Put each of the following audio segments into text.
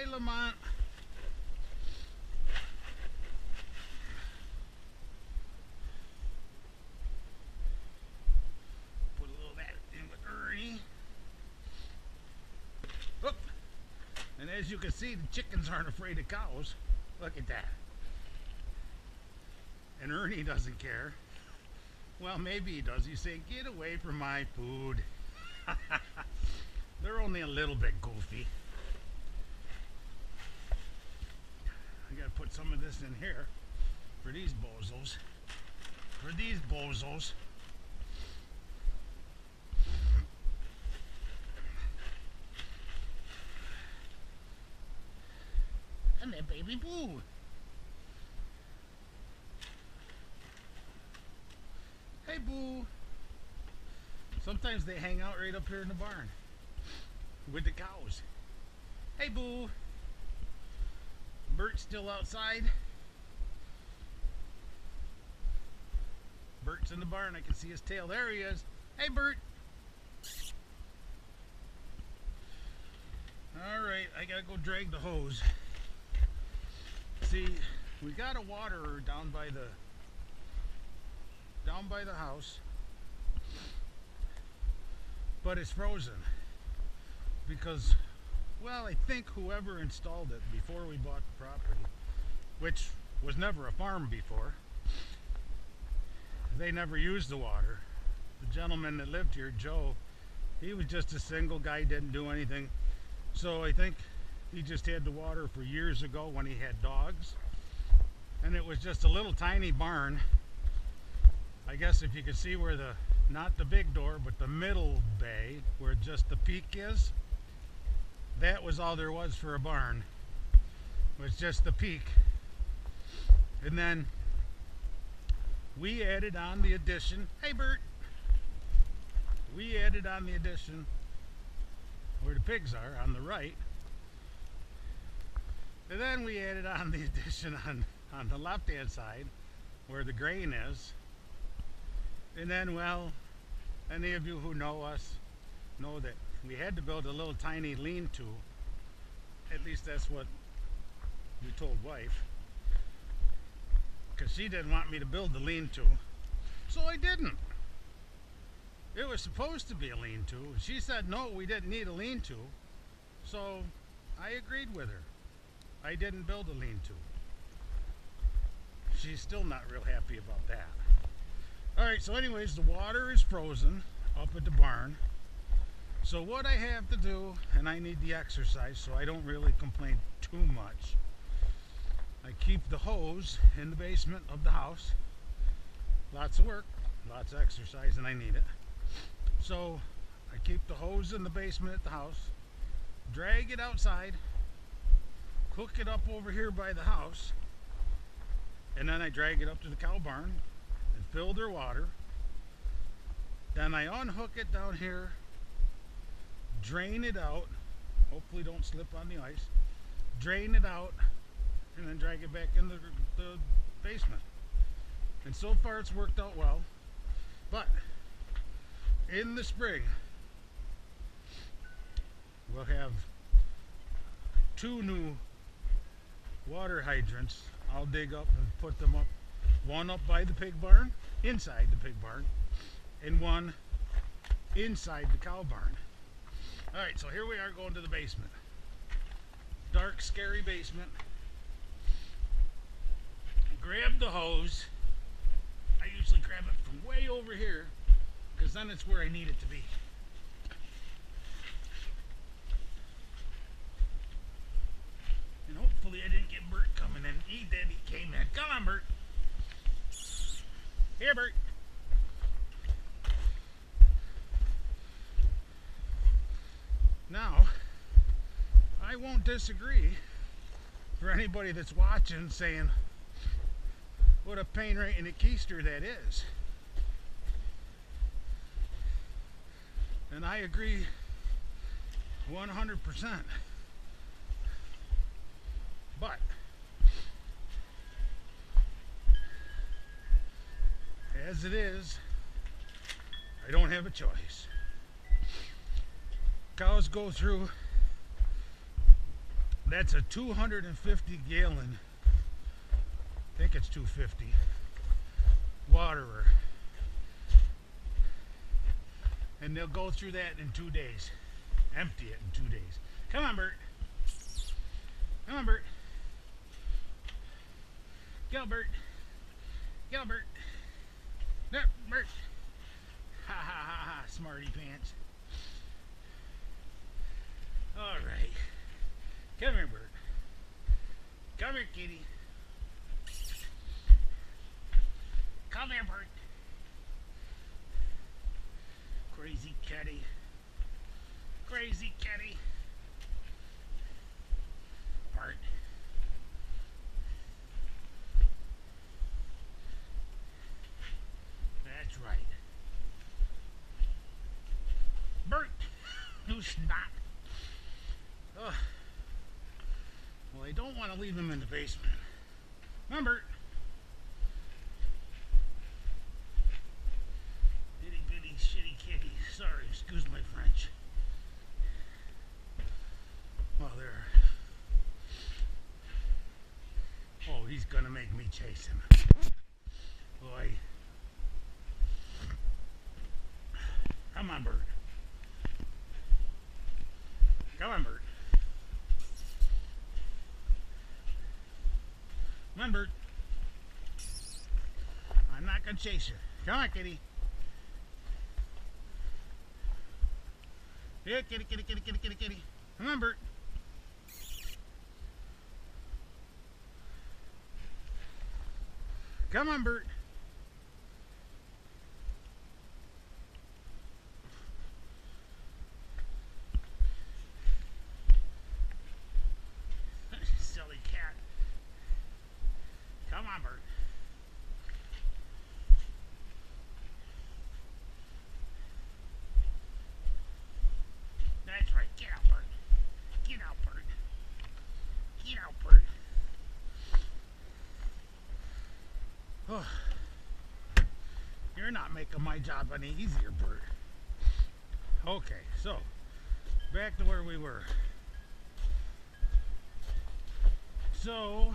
Hi, Lamont. Put a little of that in with Ernie. Oop. And as you can see, the chickens aren't afraid of cows. Look at that. And Ernie doesn't care. Well, maybe he does. He's saying, get away from my food. They're only a little bit goofy. I gotta put some of this in here for these bozos. For these bozos. And that baby boo. Hey, boo. Sometimes they hang out right up here in the barn with the cows. Hey, boo. Bert's still outside. Bert's in the barn. I can see his tail. There he is. Hey, Bert. Alright, I gotta go drag the hose. See, we got a waterer down by the house, but it's frozen because, well, I think whoever installed it before we bought the property, which was never a farm before, they never used the water. The gentleman that lived here, Joe, he was just a single guy, didn't do anything. So I think he just had the water for years ago when he had dogs. And it was just a little tiny barn. I guess if you could see where not the big door, but the middle bay, where just the peak is, that was all there was for a barn. It was just the peak. And then we added on the addition. Hey, Bert. We added on the addition where the pigs are on the right. And then we added on the addition on the left hand side where the grain is. And then, well, any of you who know us know that we had to build a little tiny lean-to. At least that's what we told wife, because she didn't want me to build the lean-to, so I didn't. It was supposed to be a lean-to. She said no, we didn't need a lean-to, so I agreed with her. I didn't build a lean-to. She's still not real happy about that. Alright, so anyways, the water is frozen up at the barn. So what I have to do, and I need the exercise so I don't really complain too much, I keep the hose in the basement of the house. Lots of work, lots of exercise, and I need it. So I keep the hose in the basement at the house, drag it outside, hook it up over here by the house, and then I drag it up to the cow barn and fill their water. Then I unhook it down here, drain it out, hopefully don't slip on the ice, drain it out, and then drag it back in the basement. And so far it's worked out well. But in the spring we'll have 2 new water hydrants. I'll dig up and put them up. One up by the pig barn, inside the pig barn, and one inside the cow barn. Alright, so here we are going to the basement. Dark, scary basement. Grab the hose. I usually grab it from way over here, because then it's where I need it to be. And hopefully I didn't get Bert coming in. He did, he came in. Come on, Bert. Here, Bert. Now, I won't disagree for anybody that's watching saying what a pain right in the keister that is. And I agree 100%. But as it is, I don't have a choice. Cows go through That's a 250 gallon, I think it's 250, waterer. And they'll go through that in 2 days. Empty it in 2 days. Come on, Bert. Come on, Bert. Gilbert. Gilbert. No, Bert. Ha ha ha ha, smarty pants. Alright. Come here, Bert. Come here, kitty. Come here, Bert. Crazy kitty. Crazy kitty. Bert. That's right. Bert. You snot. Ugh. Well, I don't want to leave him in the basement. Remember, itty bitty shitty kitty. Sorry, excuse my French. Well, there. Oh, he's gonna make me chase him. Boy. Come on, Bert. Come on, Bert. Come on, Bert. I'm not gonna chase you. Come on, kitty. Here, kitty, kitty, kitty, kitty, kitty, kitty. Come on, Bert. Come on, Bert. Silly cat. Come on, Bert. That's right. Get out, Bert. Get out, Bert. Get out, Bert. Oh. You're not making my job any easier, Bert. Okay, so back to where we were. So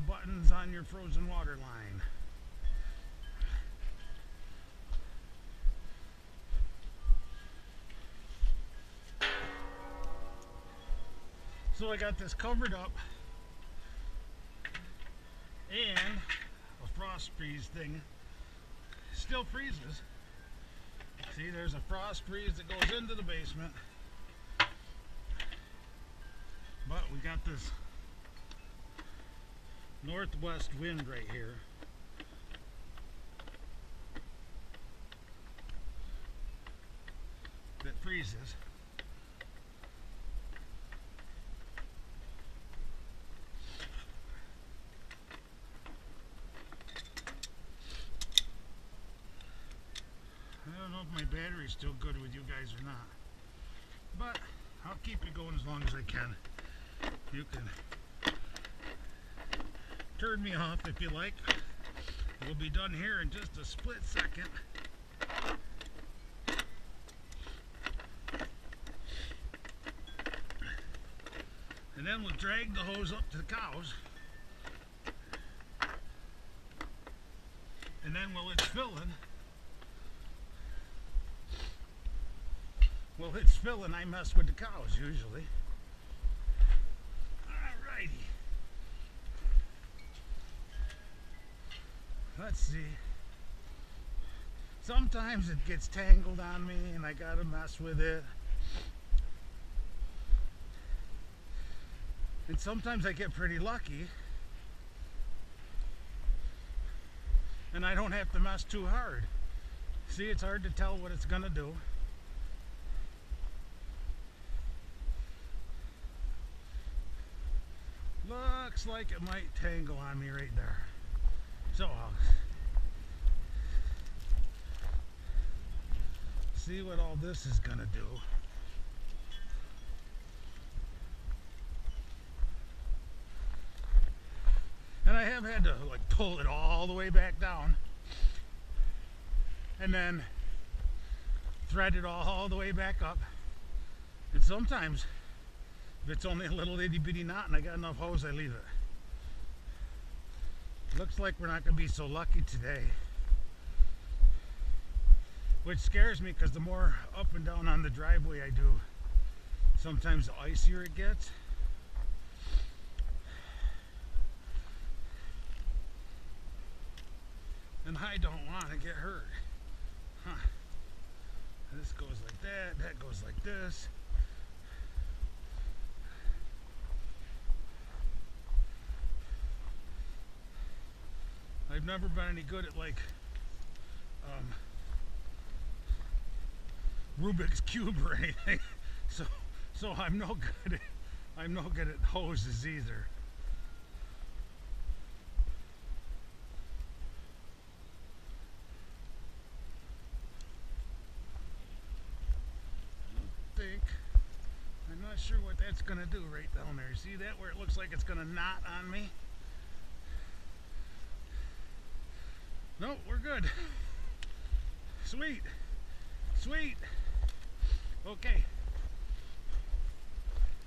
buttons on your frozen water line. So I got this covered up, and a frost freeze thing still freezes. See, there's a frost freeze that goes into the basement, but we got this northwest wind right here. That freezes. I don't know if my battery's still good with you guys or not, but I'll keep it going as long as I can. You can turn me off if you like. We'll be done here in just a split second. And then we'll drag the hose up to the cows. And then while it's filling, I mess with the cows usually. Alrighty. Let's see. Sometimes it gets tangled on me and I gotta mess with it. And sometimes I get pretty lucky and I don't have to mess too hard. See, it's hard to tell what it's gonna do. Looks like it might tangle on me right there. So I'll see what all this is gonna do. And I have had to like pull it all the way back down and then thread it all the way back up. And sometimes If it's only a little itty bitty knot and I got enough hose, I leave it. Looks like we're not going to be so lucky today. Which scares me because the more up and down on the driveway I do, sometimes the icier it gets. And I don't want to get hurt. Huh. This goes like that, that goes like this. I've never been any good at like Rubik's Cube or anything. So I'm no good at hoses either. I'm not sure what that's gonna do right down there. See that where it looks like it's gonna knot on me? Nope, we're good. Sweet. Sweet. Okay.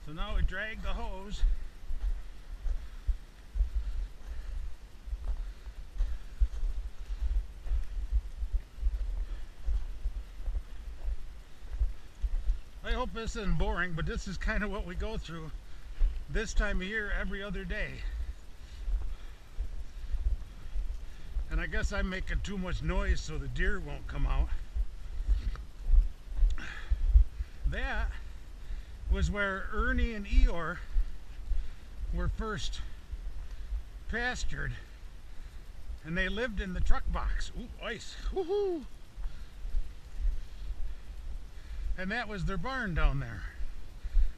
So now we drag the hose. I hope this isn't boring, but this is kind of what we go through this time of year every other day. And I guess I'm making too much noise so the deer won't come out. That was where Ernie and Eeyore were first pastured, and they lived in the truck box. Ooh, ice. Woohoo! And that was their barn down there.